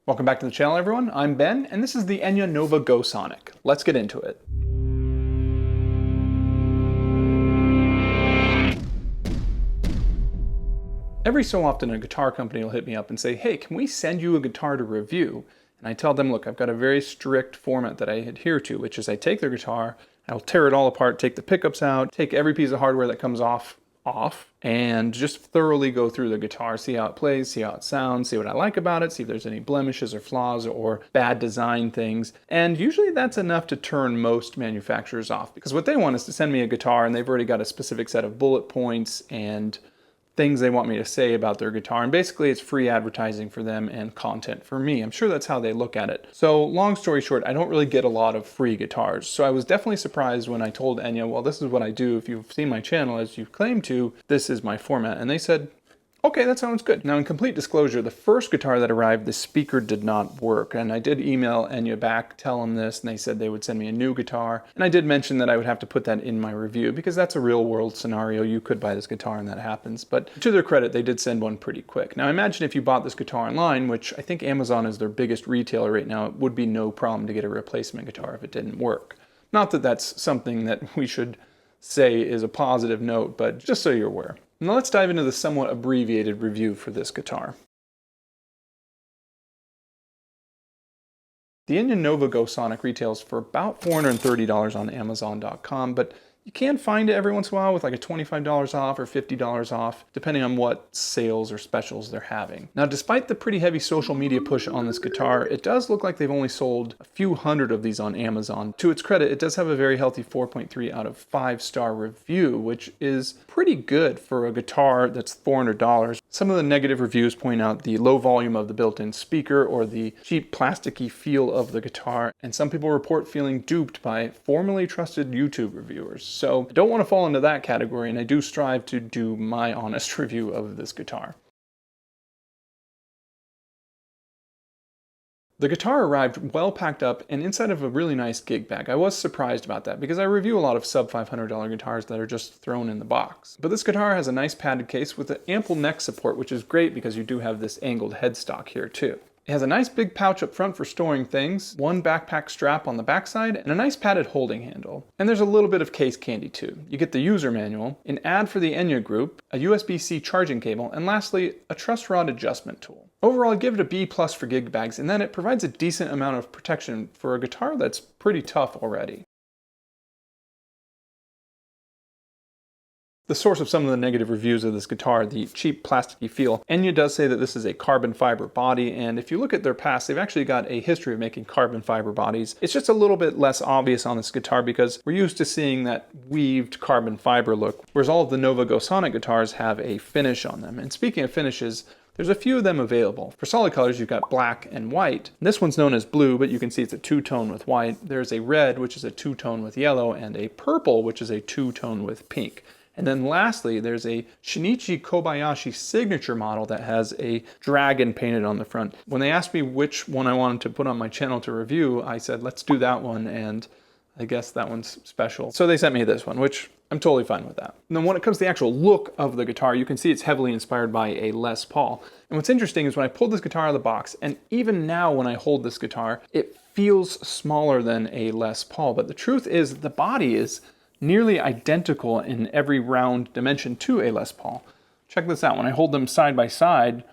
Welcome back to the channel, everyone. I'm Ben, and this is the Enya Nova Go Sonic. Let's get into it. Every so often a guitar company will hit me up and say, hey, can we send you a guitar to review? And I tell them, look, I've got a very strict format that I adhere to, which is I take their guitar, I'll tear it all apart, take the pickups out, take every piece of hardware that comes off, and just thoroughly go through the guitar, see how it plays, see how it sounds, see what I like about it, see if there's any blemishes or flaws or bad design things. And usually that's enough to turn most manufacturers off, because what they want is to send me a guitar and they've already got a specific set of bullet points and things they want me to say about their guitar, and basically it's free advertising for them and content for me. I'm sure that's how they look at it. So long story short, I don't really get a lot of free guitars. So I was definitely surprised when I told Enya, well, this is what I do. If you've seen my channel as you claim to, this is my format. And they said, okay, that sounds good. Now, in complete disclosure, the first guitar that arrived, the speaker did not work. And I did email Enya back, tell them this, and they said they would send me a new guitar. And I did mention that I would have to put that in my review because that's a real world scenario. You could buy this guitar and that happens. But to their credit, they did send one pretty quick. Now, imagine if you bought this guitar online, which I think Amazon is their biggest retailer right now, it would be no problem to get a replacement guitar if it didn't work. Not that that's something that we should say is a positive note, but just so you're aware. Now let's dive into the somewhat abbreviated review for this guitar. The Enya Nova Go Sonic retails for about $430 on Amazon.com, but you can find it every once in a while with like a $25 off or $50 off, depending on what sales or specials they're having. Now, despite the pretty heavy social media push on this guitar, it does look like they've only sold a few hundred of these on Amazon. To its credit, it does have a very healthy 4.3 out of 5-star review, which is pretty good for a guitar that's $400. Some of the negative reviews point out the low volume of the built-in speaker or the cheap plasticky feel of the guitar, and some people report feeling duped by formerly trusted YouTube reviewers. So I don't want to fall into that category, and I do strive to do my honest review of this guitar. The guitar arrived well packed up and inside of a really nice gig bag. I was surprised about that because I review a lot of sub $500 guitars that are just thrown in the box. But this guitar has a nice padded case with an ample neck support, which is great because you do have this angled headstock here too. It has a nice big pouch up front for storing things, one backpack strap on the backside, and a nice padded holding handle. And there's a little bit of case candy too. You get the user manual, an ad for the Enya group, a USB-C charging cable, and lastly, a truss rod adjustment tool. Overall, I'd give it a B+ for gig bags, and then it provides a decent amount of protection for a guitar that's pretty tough already. The source of some of the negative reviews of this guitar, the cheap plasticky feel, Enya does say that this is a carbon fiber body, and if you look at their past, they've actually got a history of making carbon fiber bodies. It's just a little bit less obvious on this guitar because we're used to seeing that weaved carbon fiber look, whereas all of the Nova Go Sonic guitars have a finish on them. And speaking of finishes, there's a few of them available. For solid colors, you've got black and white. This one's known as blue, but you can see it's a two-tone with white. There's a red, which is a two-tone with yellow, and a purple, which is a two-tone with pink. And then lastly, there's a Shinichi Kobayashi signature model that has a dragon painted on the front. When they asked me which one I wanted to put on my channel to review, I said, let's do that one, and I guess that one's special. So they sent me this one, which I'm totally fine with that. And then when it comes to the actual look of the guitar, you can see it's heavily inspired by a Les Paul. And what's interesting is when I pulled this guitar out of the box, and even now when I hold this guitar, it feels smaller than a Les Paul. But the truth is the body is nearly identical in every round dimension to a Les Paul. Check this out. When I hold them side by side,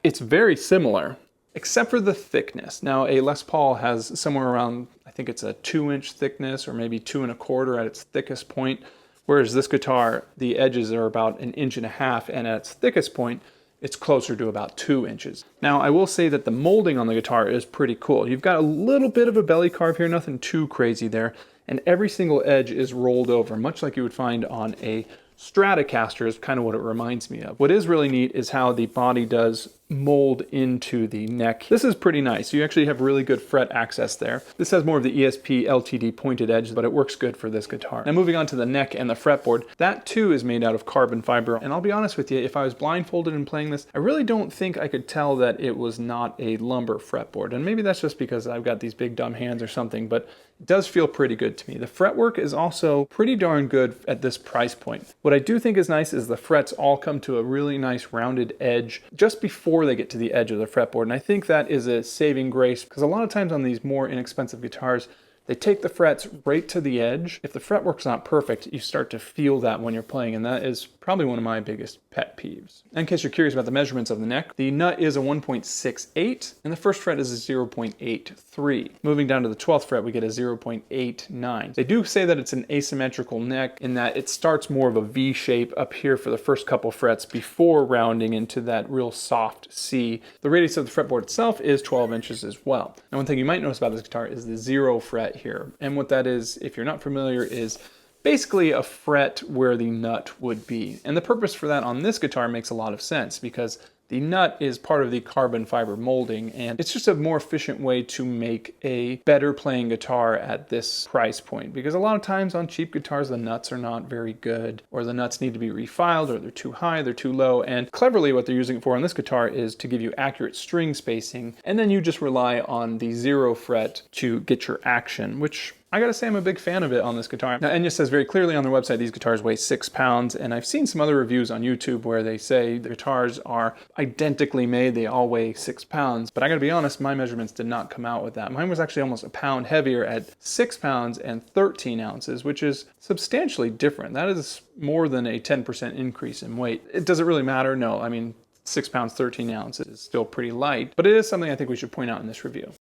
it's very similar, except for the thickness. Now, a Les Paul has somewhere around, I think it's a 2-inch thickness or maybe 2 1/4 at its thickest point, whereas this guitar, the edges are about 1.5 inches, and at its thickest point, it's closer to about 2 inches. Now, I will say that the molding on the guitar is pretty cool. You've got a little bit of a belly carve here, nothing too crazy there, and every single edge is rolled over, much like you would find on a Stratocaster is kind of what it reminds me of. What is really neat is how the body does mold into the neck. This is pretty nice. You actually have really good fret access there. This has more of the ESP LTD pointed edge, but it works good for this guitar. Now moving on to the neck and the fretboard, that too is made out of carbon fiber. And I'll be honest with you, if I was blindfolded and playing this, I really don't think I could tell that it was not a lumber fretboard. And maybe that's just because I've got these big dumb hands or something, but it does feel pretty good to me. The fretwork is also pretty darn good at this price point. What I do think is nice is the frets all come to a really nice rounded edge just before before they get to the edge of the fretboard. And I think that is a saving grace, because a lot of times on these more inexpensive guitars, they take the frets right to the edge. If the fretwork's not perfect, you start to feel that when you're playing, and that is probably one of my biggest pet peeves. In case you're curious about the measurements of the neck, the nut is a 1.68, and the first fret is a 0.83. Moving down to the 12th fret, we get a 0.89. They do say that it's an asymmetrical neck in that it starts more of a V shape up here for the first couple frets before rounding into that real soft C. The radius of the fretboard itself is 12 inches as well. Now, one thing you might notice about this guitar is the 0 fret here. And what that is, if you're not familiar, is basically a fret where the nut would be. And the purpose for that on this guitar makes a lot of sense, because the nut is part of the carbon fiber molding, and it's just a more efficient way to make a better playing guitar at this price point. Because a lot of times on cheap guitars, the nuts are not very good, or the nuts need to be refiled, or they're too high, they're too low. And cleverly, what they're using it for on this guitar is to give you accurate string spacing, and then you just rely on the 0 fret to get your action, which I gotta say I'm a big fan of it on this guitar. Now, Enya says very clearly on their website these guitars weigh 6 pounds, and I've seen some other reviews on YouTube where they say the guitars are identically made, they all weigh 6 pounds, but I gotta be honest, my measurements did not come out with that. Mine was actually almost a pound heavier at 6 pounds and 13 ounces, which is substantially different. That is more than a 10% increase in weight. Does it really matter? No, I mean, 6 pounds, 13 ounces is still pretty light, but it is something I think we should point out in this review.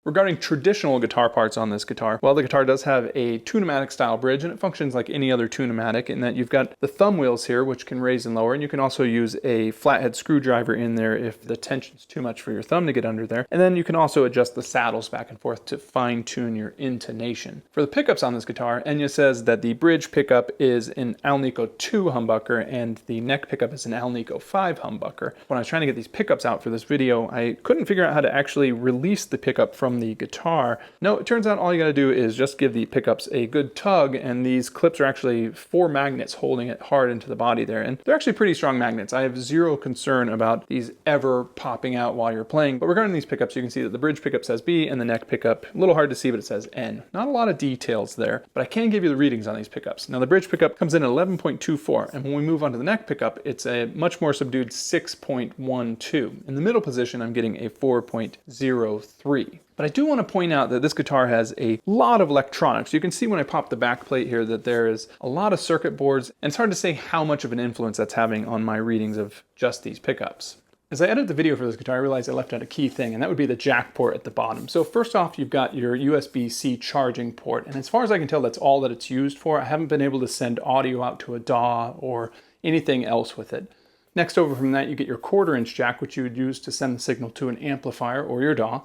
Regarding traditional guitar parts on this guitar, well, the guitar does have a tunematic style bridge, and it functions like any other tunematic in that you've got the thumb wheels here, which can raise and lower, and you can also use a flathead screwdriver in there if the tension's too much for your thumb to get under there. And then you can also adjust the saddles back and forth to fine tune your intonation. For the pickups on this guitar, Enya says that the bridge pickup is an Alnico 2 humbucker and the neck pickup is an Alnico 5 humbucker. When I was trying to get these pickups out for this video, I couldn't figure out how to actually release the pickup from the guitar. No, it turns out all you gotta do is just give the pickups a good tug, and these clips are actually 4 magnets holding it hard into the body there, and they're actually pretty strong magnets. I have zero concern about these ever popping out while you're playing. But regarding these pickups, you can see that the bridge pickup says B and the neck pickup, a little hard to see, but it says N. Not a lot of details there, but I can give you the readings on these pickups. Now the bridge pickup comes in at 11.24, and when we move on to the neck pickup, it's a much more subdued 6.12. In the middle position, I'm getting a 4.03. But I do want to point out that this guitar has a lot of electronics. You can see when I pop the back plate here that there is a lot of circuit boards, and it's hard to say how much of an influence that's having on my readings of just these pickups. As I edit the video for this guitar, I realized I left out a key thing, and that would be the jack port at the bottom. So first off, you've got your USB-C charging port, and as far as I can tell, that's all that it's used for. I haven't been able to send audio out to a DAW or anything else with it. Next over from that, you get your 1/4-inch jack, which you would use to send the signal to an amplifier or your DAW.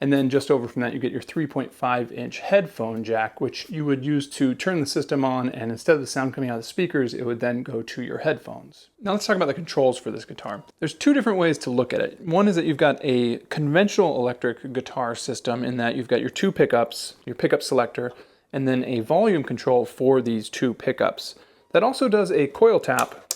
And then just over from that, you get your 3.5-inch headphone jack, which you would use to turn the system on, and instead of the sound coming out of the speakers, it would then go to your headphones. Now let's talk about the controls for this guitar. There's 2 different ways to look at it. One is that you've got a conventional electric guitar system in that you've got your 2 pickups, your pickup selector, and then a volume control for these 2 pickups. That also does a coil tap,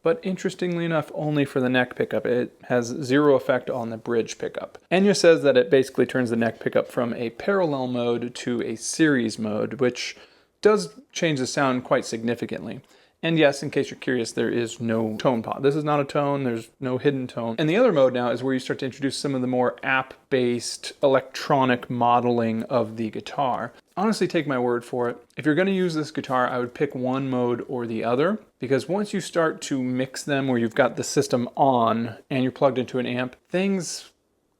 but interestingly enough, only for the neck pickup. It has 0 effect on the bridge pickup. Enya says that it basically turns the neck pickup from a parallel mode to a series mode, which does change the sound quite significantly. And yes, in case you're curious, there is no tone pot. This is not a tone, there's no hidden tone. And the other mode now is where you start to introduce some of the more app-based electronic modeling of the guitar. Honestly, take my word for it. If you're gonna use this guitar, I would pick one mode or the other, because once you start to mix them where you've got the system on and you're plugged into an amp, things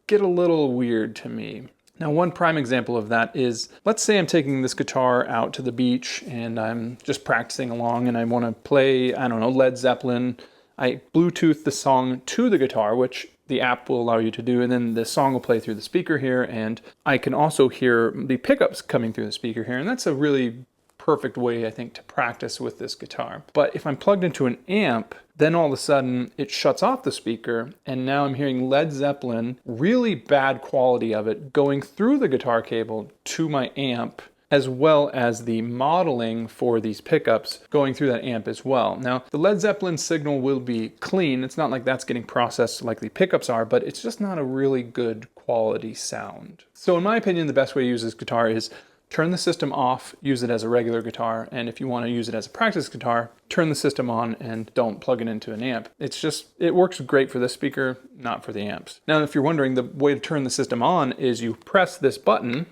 get a little weird to me. Now, one prime example of that is, let's say I'm taking this guitar out to the beach and I'm just practicing along and I want to play, I don't know, Led Zeppelin. I Bluetooth the song to the guitar, which the app will allow you to do, and then the song will play through the speaker here, and I can also hear the pickups coming through the speaker here, and that's a really perfect way, I think, to practice with this guitar. But if I'm plugged into an amp, then all of a sudden it shuts off the speaker, and now I'm hearing Led Zeppelin, really bad quality of it, going through the guitar cable to my amp, as well as the modeling for these pickups going through that amp as well. Now, the Led Zeppelin signal will be clean. It's not like that's getting processed like the pickups are, but it's just not a really good quality sound. So in my opinion, the best way to use this guitar is turn the system off, use it as a regular guitar, and if you want to use it as a practice guitar, turn the system on and don't plug it into an amp. It works great for this speaker, not for the amps. Now, if you're wondering, the way to turn the system on is you press this button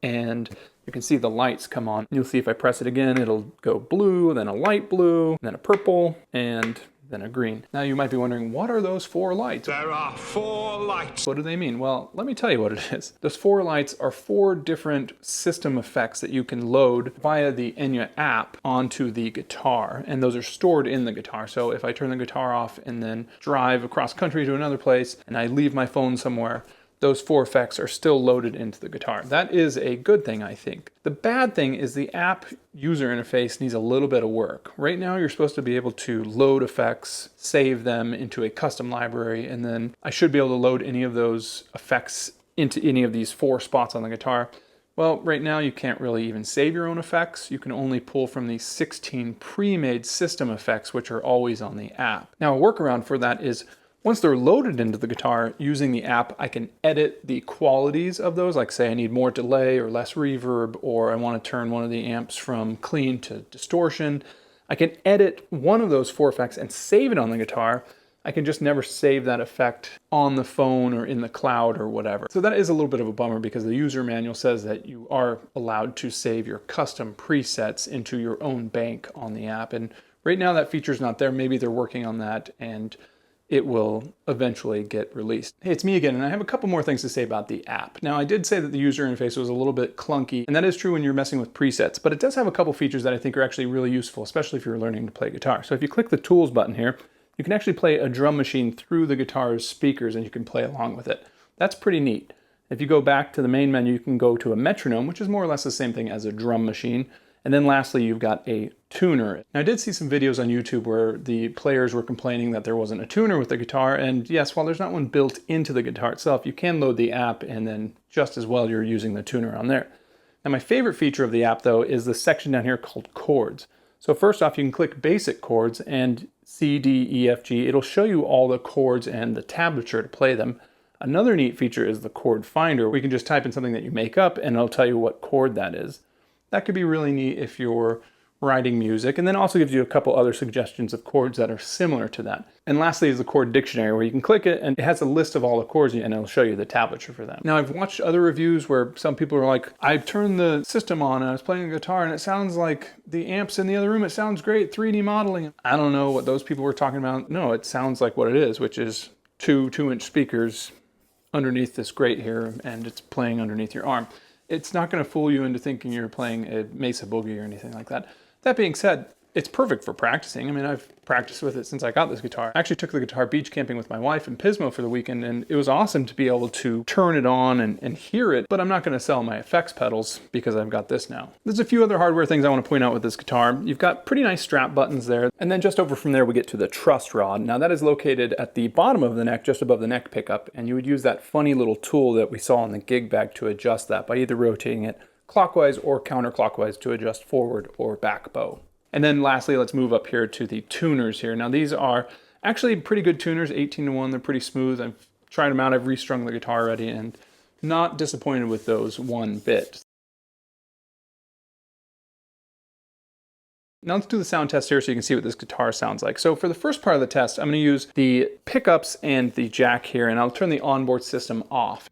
and you can see the lights come on. You'll see if I press it again, it'll go blue, then a light blue, then a purple, and then a green. Now you might be wondering, what are those 4 lights? There are 4 lights. What do they mean? Well, let me tell you what it is. Those 4 lights are 4 different system effects that you can load via the Enya app onto the guitar, and those are stored in the guitar. So if I turn the guitar off and then drive across country to another place, and I leave my phone somewhere, those 4 effects are still loaded into the guitar. That is a good thing, I think. The bad thing is the app user interface needs a little bit of work. Right now, you're supposed to be able to load effects, save them into a custom library, and then I should be able to load any of those effects into any of these 4 spots on the guitar. Well, right now you can't really even save your own effects. You can only pull from the 16 pre-made system effects, which are always on the app. Now, a workaround for that is once they're loaded into the guitar, using the app, I can edit the qualities of those. Like say I need more delay or less reverb, or I want to turn one of the amps from clean to distortion. I can edit one of those 4 effects and save it on the guitar. I can just never save that effect on the phone or in the cloud or whatever. So that is a little bit of a bummer because the user manual says that you are allowed to save your custom presets into your own bank on the app. And right now that feature's not there. Maybe they're working on that and it will eventually get released. Hey, it's me again, and I have a couple more things to say about the app. Now, I did say that the user interface was a little bit clunky, and that is true when you're messing with presets, but it does have a couple features that I think are actually really useful, especially if you're learning to play guitar. So if you click the Tools button here, you can actually play a drum machine through the guitar's speakers, and you can play along with it. That's pretty neat. If you go back to the main menu, you can go to a metronome, which is more or less the same thing as a drum machine. And then lastly, you've got a tuner. Now, I did see some videos on YouTube where the players were complaining that there wasn't a tuner with the guitar. And yes, while there's not one built into the guitar itself, you can load the app and then just as well you're using the tuner on there. Now, my favorite feature of the app, though, is the section down here called chords. So first off, you can click basic chords and C, D, E, F, G. It'll show you all the chords and the tablature to play them. Another neat feature is the chord finder, where you can just type in something that you make up and it'll tell you what chord that is. That could be really neat if you're writing music, and then also gives you a couple other suggestions of chords that are similar to that. And lastly is the chord dictionary, where you can click it and it has a list of all the chords and it'll show you the tablature for them. Now, I've watched other reviews where some people are like, I turned the system on and I was playing the guitar and it sounds like the amps in the other room, it sounds great, 3D modeling. I don't know what those people were talking about. No, it sounds like what it is, which is 2 2-inch speakers underneath this grate here, and it's playing underneath your arm. It's not going to fool you into thinking you're playing a Mesa Boogie or anything like that. That being said, it's perfect for practicing. I mean, I've practiced with it since I got this guitar. I actually took the guitar beach camping with my wife in Pismo for the weekend, and it was awesome to be able to turn it on and hear it, but I'm not going to sell my effects pedals because I've got this now. There's a few other hardware things I want to point out with this guitar. You've got pretty nice strap buttons there, and then just over from there we get to the truss rod. Now that is located at the bottom of the neck, just above the neck pickup, and you would use that funny little tool that we saw in the gig bag to adjust that by either rotating it clockwise or counterclockwise to adjust forward or back bow. And then lastly, let's move up here to the tuners here. Now these are actually pretty good tuners, 18-to-1, they're pretty smooth. I've tried them out, I've restrung the guitar already, and not disappointed with those one bit. Now let's do the sound test here so you can see what this guitar sounds like. So for the first part of the test, I'm going to use the pickups and the jack here, and I'll turn the onboard system off.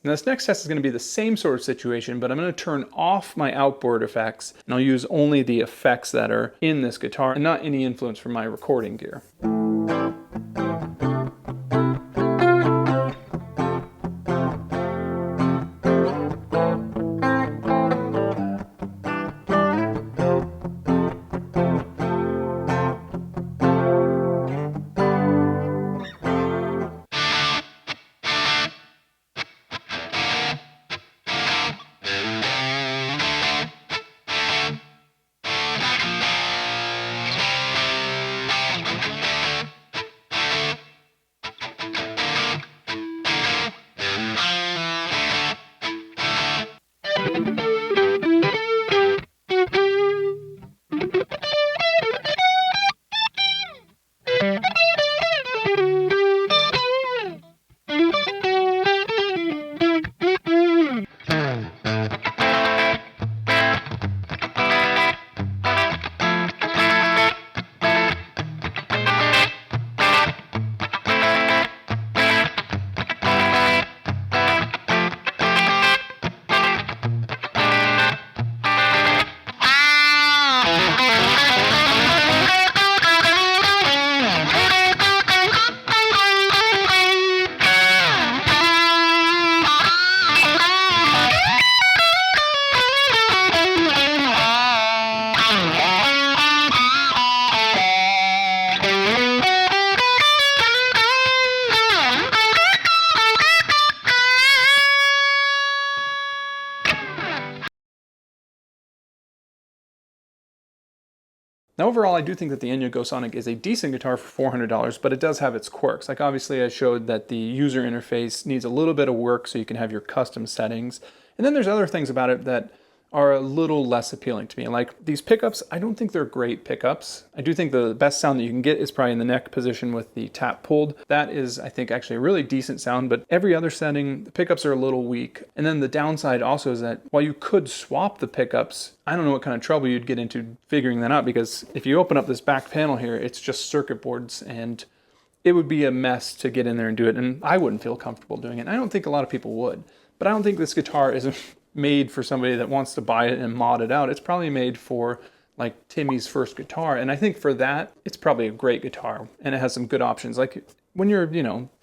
Now this next test is going to be the same sort of situation, but I'm going to turn off my outboard effects, and I'll use only the effects that are in this guitar and not any influence from my recording gear. Now overall, I do think that the Enya Go Sonic is a decent guitar for $400, but it does have its quirks. Like obviously I showed that the user interface needs a little bit of work so you can have your custom settings. And then there's other things about it that are a little less appealing to me. Like these pickups, I don't think they're great pickups. I do think the best sound that you can get is probably in the neck position with the tap pulled. That is, I think, actually a really decent sound, but every other setting, the pickups are a little weak. And then the downside also is that while you could swap the pickups, I don't know what kind of trouble you'd get into figuring that out, because if you open up this back panel here, it's just circuit boards, and it would be a mess to get in there and do it, and I wouldn't feel comfortable doing it. And I don't think a lot of people would. But I don't think this guitar is made for somebody that wants to buy it and mod it out. It's probably made for like Timmy's first guitar, and I think for that, it's probably a great guitar, and it has some good options. Like when you're,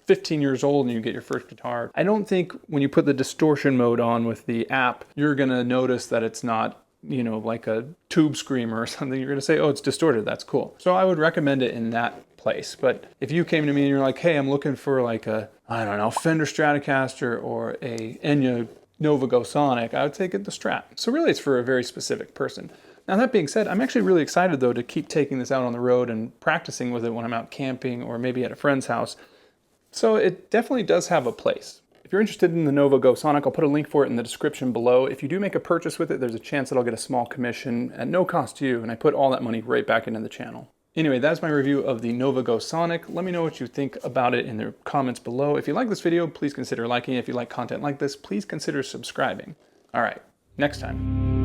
15 years old and you get your first guitar, I don't think when you put the distortion mode on with the app, you're gonna notice that it's not, like a tube screamer or something. You're gonna say, oh, it's distorted, that's cool. So I would recommend it in that place. But if you came to me and you're like, hey, I'm looking for like a, Fender Stratocaster or a Enya Nova Go Sonic, I would take it the Strat. So really it's for a very specific person. Now that being said, I'm actually really excited though to keep taking this out on the road and practicing with it when I'm out camping or maybe at a friend's house. So it definitely does have a place. If you're interested in the Nova Go Sonic, I'll put a link for it in the description below. If you do make a purchase with it, there's a chance that I'll get a small commission at no cost to you, and I put all that money right back into the channel. Anyway, that's my review of the Nova Go Sonic. Let me know what you think about it in the comments below. If you like this video, please consider liking it. If you like content like this, please consider subscribing. All right, next time.